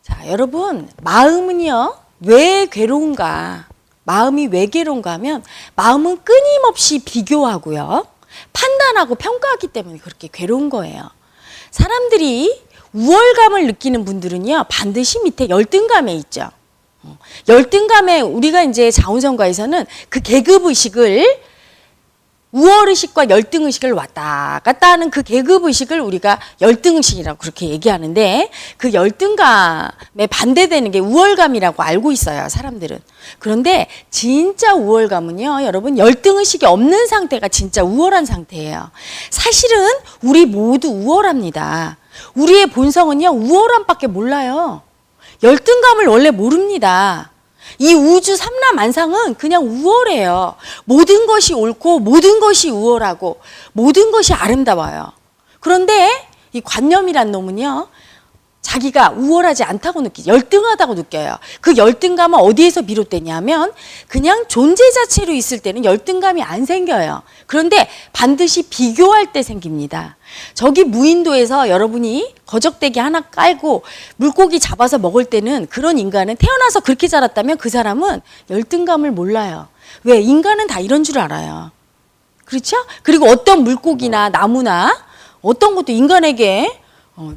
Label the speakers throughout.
Speaker 1: 자, 여러분, 마음은요, 왜 괴로운가? 마음이 왜 괴로운가 하면, 마음은 끊임없이 비교하고요, 판단하고 평가하기 때문에 그렇게 괴로운 거예요. 사람들이 우월감을 느끼는 분들은요, 반드시 밑에 열등감에 있죠. 열등감에 우리가 이제 자원성과에서는 그 계급의식을 우월의식과 열등의식을 왔다 갔다 하는 그 계급의식을 우리가 열등의식이라고 그렇게 얘기하는데 그 열등감에 반대되는 게 우월감이라고 알고 있어요, 사람들은. 그런데 진짜 우월감은요, 여러분, 열등의식이 없는 상태가 진짜 우월한 상태예요. 사실은 우리 모두 우월합니다. 우리의 본성은요, 우월함밖에 몰라요. 열등감을 원래 모릅니다. 이 우주 삼라만상은 그냥 우월해요. 모든 것이 옳고 모든 것이 우월하고 모든 것이 아름다워요. 그런데 이 관념이란 놈은요, 자기가 우월하지 않다고 느끼죠. 열등하다고 느껴요. 그 열등감은 어디에서 비롯되냐면 그냥 존재 자체로 있을 때는 열등감이 안 생겨요. 그런데 반드시 비교할 때 생깁니다. 저기 무인도에서 여러분이 거적대기 하나 깔고 물고기 잡아서 먹을 때는 그런 인간은 태어나서 그렇게 자랐다면 그 사람은 열등감을 몰라요. 왜? 인간은 다 이런 줄 알아요. 그렇죠? 그리고 어떤 물고기나 나무나 어떤 것도 인간에게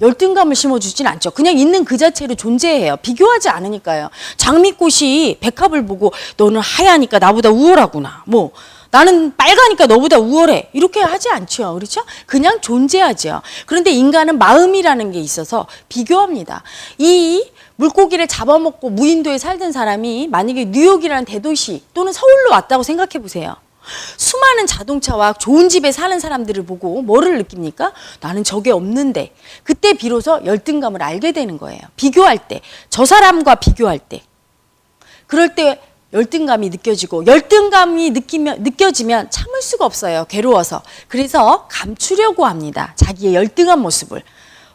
Speaker 1: 열등감을 심어주진 않죠. 그냥 있는 그 자체로 존재해요. 비교하지 않으니까요. 장미꽃이 백합을 보고 너는 하얘니까 나보다 우월하구나. 뭐 나는 빨가니까 너보다 우월해. 이렇게 하지 않죠. 그렇죠? 그냥 존재하죠. 그런데 인간은 마음이라는 게 있어서 비교합니다. 이 물고기를 잡아먹고 무인도에 살던 사람이 만약에 뉴욕이라는 대도시 또는 서울로 왔다고 생각해 보세요. 수많은 자동차와 좋은 집에 사는 사람들을 보고 뭐를 느낍니까? 나는 저게 없는데. 그때 비로소 열등감을 알게 되는 거예요. 비교할 때, 저 사람과 비교할 때. 그럴 때 열등감이 느껴지고, 열등감이 느껴지면 참을 수가 없어요. 괴로워서. 그래서 감추려고 합니다. 자기의 열등한 모습을.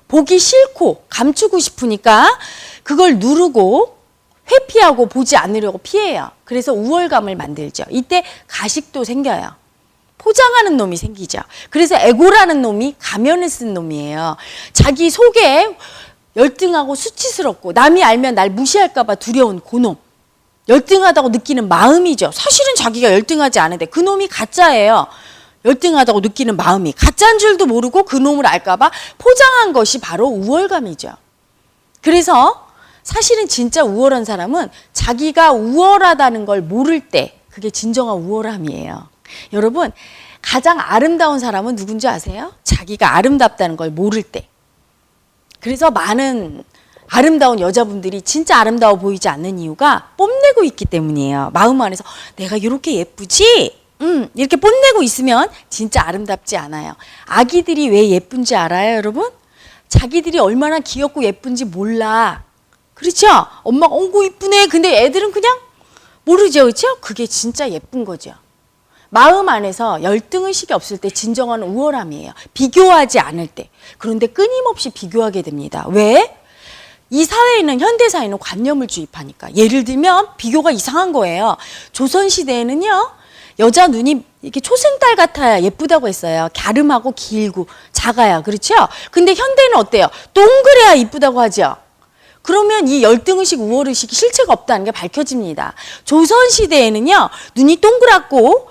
Speaker 1: 보기 싫고 감추고 싶으니까 그걸 누르고 회피하고 보지 않으려고 피해요. 그래서 우월감을 만들죠. 이때 가식도 생겨요. 포장하는 놈이 생기죠. 그래서 에고라는 놈이 가면을 쓴 놈이에요. 자기 속에 열등하고 수치스럽고 남이 알면 날 무시할까 봐 두려운 그놈. 열등하다고 느끼는 마음이죠. 사실은 자기가 열등하지 않은데 그 놈이 가짜예요. 열등하다고 느끼는 마음이. 가짜인 줄도 모르고 그 놈을 알까 봐 포장한 것이 바로 우월감이죠. 그래서 사실은 진짜 우월한 사람은 자기가 우월하다는 걸 모를 때 그게 진정한 우월함이에요. 여러분, 가장 아름다운 사람은 누군지 아세요? 자기가 아름답다는 걸 모를 때. 그래서 많은 아름다운 여자분들이 진짜 아름다워 보이지 않는 이유가 뽐내고 있기 때문이에요. 마음 안에서 내가 이렇게 예쁘지? 이렇게 뽐내고 있으면 진짜 아름답지 않아요. 아기들이 왜 예쁜지 알아요, 여러분? 자기들이 얼마나 귀엽고 예쁜지 몰라. 그렇죠? 엄마가 어구 이쁘네. 근데 애들은 그냥 모르죠. 그렇죠? 그게 진짜 예쁜 거죠. 마음 안에서 열등의식이 없을 때 진정한 우월함이에요. 비교하지 않을 때. 그런데 끊임없이 비교하게 됩니다. 왜? 이 사회에는, 현대사회는 관념을 주입하니까. 예를 들면 비교가 이상한 거예요. 조선시대에는요, 여자 눈이 이렇게 초승달 같아야 예쁘다고 했어요. 갸름하고 길고 작아야. 그렇죠? 근데 현대는 어때요? 동그래야 이쁘다고 하죠. 그러면 이 열등의식, 우월의식이 실체가 없다는 게 밝혀집니다. 조선시대에는요, 눈이 동그랗고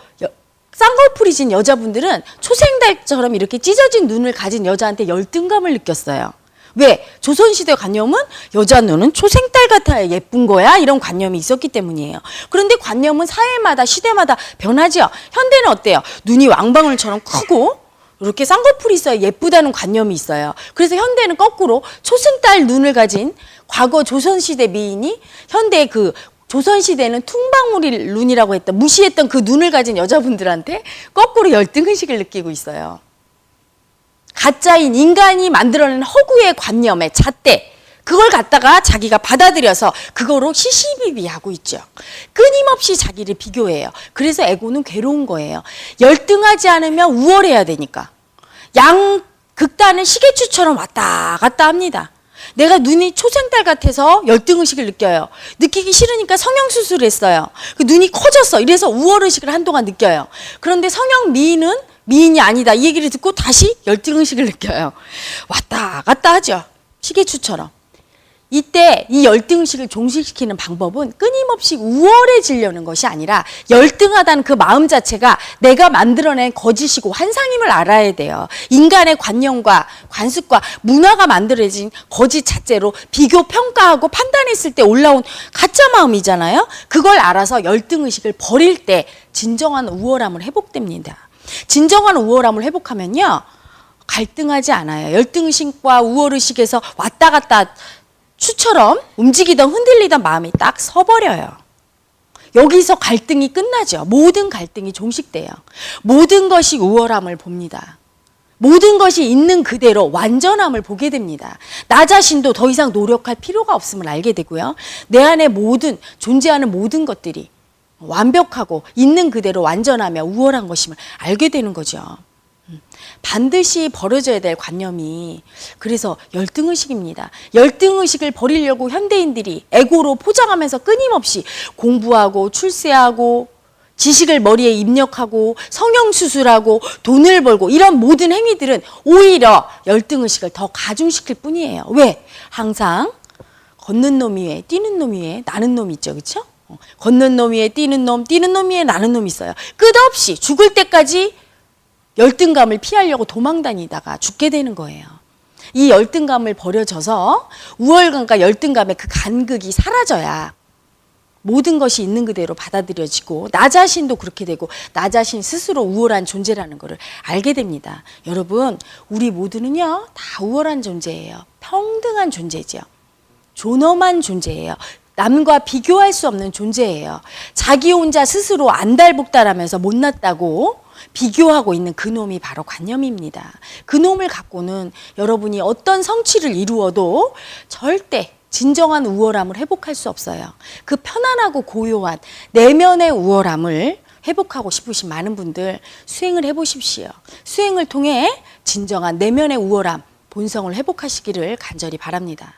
Speaker 1: 쌍꺼풀이 진 여자분들은 초생달처럼 이렇게 찢어진 눈을 가진 여자한테 열등감을 느꼈어요. 왜? 조선시대 관념은 여자 눈은 초생달 같아야 예쁜 거야, 이런 관념이 있었기 때문이에요. 그런데 관념은 사회마다 시대마다 변하죠. 현대는 어때요? 눈이 왕방울처럼 크고 이렇게 쌍꺼풀이 있어야 예쁘다는 관념이 있어요. 그래서 현대는 거꾸로 초승달 눈을 가진 과거 조선시대 미인이 현대 그 조선시대는 퉁방울이 눈이라고 했던, 무시했던 그 눈을 가진 여자분들한테 거꾸로 열등의식을 느끼고 있어요. 가짜인 인간이 만들어낸 허구의 관념의 잣대, 그걸 갖다가 자기가 받아들여서 그거로 시시비비하고 있죠. 끊임없이 자기를 비교해요. 그래서 에고는 괴로운 거예요. 열등하지 않으면 우월해야 되니까. 양극단은 시계추처럼 왔다 갔다 합니다. 내가 눈이 초생달 같아서 열등의식을 느껴요. 느끼기 싫으니까 성형수술을 했어요. 그 눈이 커졌어. 이래서 우월의식을 한동안 느껴요. 그런데 성형 미인은 미인이 아니다, 이 얘기를 듣고 다시 열등의식을 느껴요. 왔다 갔다 하죠. 시계추처럼. 이때 이 열등의식을 종식시키는 방법은 끊임없이 우월해지려는 것이 아니라 열등하다는 그 마음 자체가 내가 만들어낸 거짓이고 환상임을 알아야 돼요. 인간의 관념과 관습과 문화가 만들어진 거짓 자체로 비교, 평가하고 판단했을 때 올라온 가짜 마음이잖아요. 그걸 알아서 열등의식을 버릴 때 진정한 우월함을 회복됩니다. 진정한 우월함을 회복하면요. 갈등하지 않아요. 열등의식과 우월의식에서 왔다 갔다 추처럼 움직이던 흔들리던 마음이 딱 서버려요. 여기서 갈등이 끝나죠. 모든 갈등이 종식돼요. 모든 것이 우월함을 봅니다. 모든 것이 있는 그대로 완전함을 보게 됩니다. 나 자신도 더 이상 노력할 필요가 없음을 알게 되고요. 내 안에 존재하는 모든 것들이 완벽하고 있는 그대로 완전하며 우월한 것임을 알게 되는 거죠. 반드시 버려져야 될 관념이 그래서 열등의식입니다. 열등의식을 버리려고 현대인들이 에고로 포장하면서 끊임없이 공부하고 출세하고 지식을 머리에 입력하고 성형수술하고 돈을 벌고 이런 모든 행위들은 오히려 열등의식을 더 가중시킬 뿐이에요. 왜? 항상 걷는 놈 위에 뛰는 놈 위에 나는 놈이 있죠. 그렇죠? 걷는 놈 위에 뛰는 놈 위에 나는 놈이 있어요. 끝없이 죽을 때까지 열등감을 피하려고 도망다니다가 죽게 되는 거예요. 이 열등감을 버려져서 우월감과 열등감의 그 간극이 사라져야 모든 것이 있는 그대로 받아들여지고 나 자신도 그렇게 되고 나 자신 스스로 우월한 존재라는 것을 알게 됩니다. 여러분, 우리 모두는요 다 우월한 존재예요. 평등한 존재죠. 존엄한 존재예요. 남과 비교할 수 없는 존재예요. 자기 혼자 스스로 안달복달하면서 못났다고 비교하고 있는 그 놈이 바로 관념입니다. 그 놈을 갖고는 여러분이 어떤 성취를 이루어도 절대 진정한 우월함을 회복할 수 없어요. 그 편안하고 고요한 내면의 우월함을 회복하고 싶으신 많은 분들 수행을 해보십시오. 수행을 통해 진정한 내면의 우월함, 본성을 회복하시기를 간절히 바랍니다.